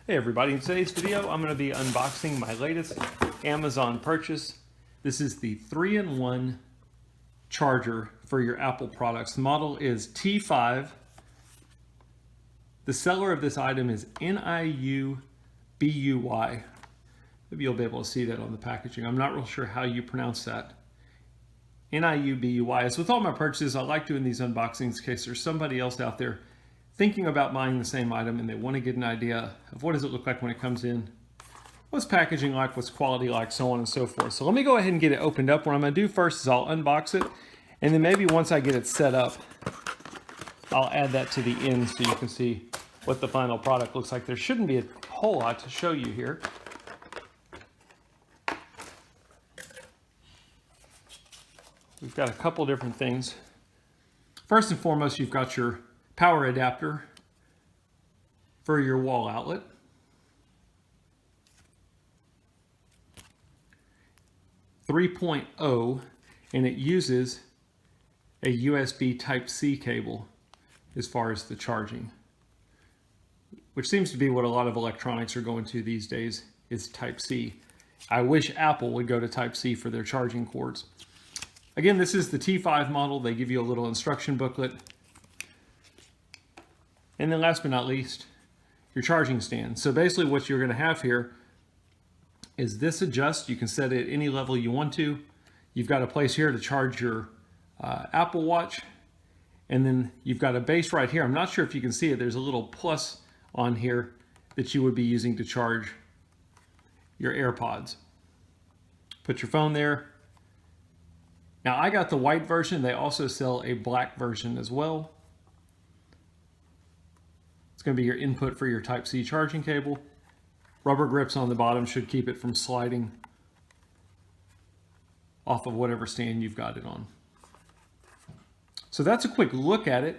Hey everybody, in today's video I'm going to be unboxing my latest Amazon purchase. This is the 3-in-1 charger for your Apple products. The model is T5. The seller of this item is Niubuy. Maybe you'll be able to see that on the packaging. I'm not real sure how you pronounce that. Niubuy. As with all my purchases, I like doing these unboxings in case there's somebody else out there thinking about buying the same item and they want to get an idea of what does it look like when it comes in, what's packaging like, what's quality like, so on and so forth. So let me go ahead and get it opened up. What I'm going to do first is I'll unbox it, and then maybe once I get it set up, I'll add that to the end so you can see what the final product looks like. There shouldn't be a whole lot to show you here. We've got a couple different things. First and foremost, you've got your power adapter for your wall outlet. .0, and it uses a USB Type-C cable as far as the charging, which seems to be what a lot of electronics are going to these days, is Type-C. I wish Apple would go to Type-C for their charging cords. Again, this is the T5 model. They give you a little instruction booklet. And then last but not least, your charging stand. So basically what you're going to have here is this adjust. You can set it at any level you want to. You've got a place here to charge your Apple Watch. And then you've got a base right here. I'm not sure if you can see it. There's a little plus on here that you would be using to charge your AirPods. Put your phone there. Now I got the white version. They also sell a black version as well. It's going to be your input for your Type-C charging cable. Rubber grips on the bottom should keep it from sliding off of whatever stand you've got it on. So that's a quick look at it.